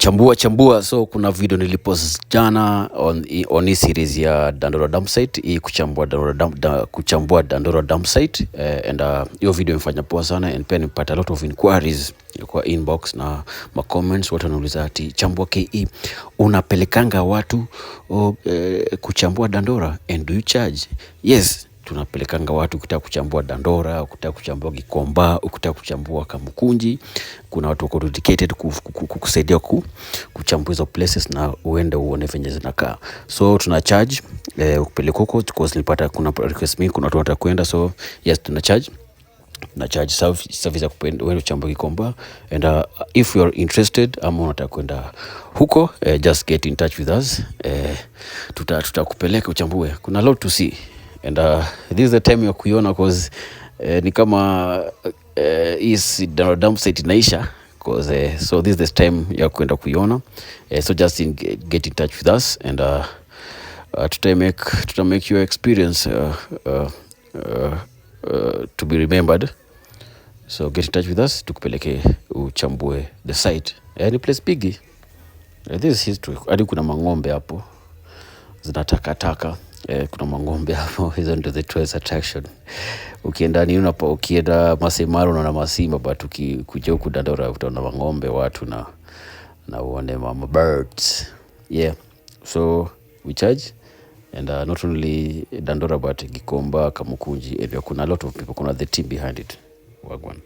Chambua. So kuna video nilipost jana on hii series ya Dandora Dump Site, hii kuchambua Dandora Dump Site, and hiyo video imefanya poa sana, and pia nimepata a lot of inquiries kwa inbox na ma comments. Watu wanauliza ati Chambua KE unapelekanga watu kuchambua Dandora, and do you charge? Yes, tunapelekanga watu ukitaka kuchambua Dandora, ukitaka kuchambua Gikomba, ukitaka kuchambua Kamukunji. Kuna watu wako dedicated kusaidia kuchambua hizo places na uende uone venye zinakaa. So tuna charge ukipeleka huko, because nilipata kuna request mingi, kuna watu wanataka kuenda. So yes, tuna charge service ya kupenda uende uchambue Gikomba, and if you are interested ama unataka kwenda huko, just get in touch with us. Tutakupeleka uchambue. Kuna a lot to see, and this is the time ya kuiona, cause ni kama is Dump Site inaisha, cause so this is the time ya kwenda kuiona. So just get in touch with us, and tuta make your experience to be remembered. So get in touch with us, tukupeleke uchambue the site. Ni place big. This is history. Hadi kuna mang'ombe hapo zinatakataka. Kuna mang'ombe hapo. Hizo ndio the tourist attraction. Ukienda Masai Mara unaona masimba, but ukikuja huku Dandora utaona mang'ombe, watu na uone mama birds. Yeah. So we charge, and not only Dandora but Gikomba, Kamukunji area. Kuna a lot of people, kuna the team behind it. Wagwan.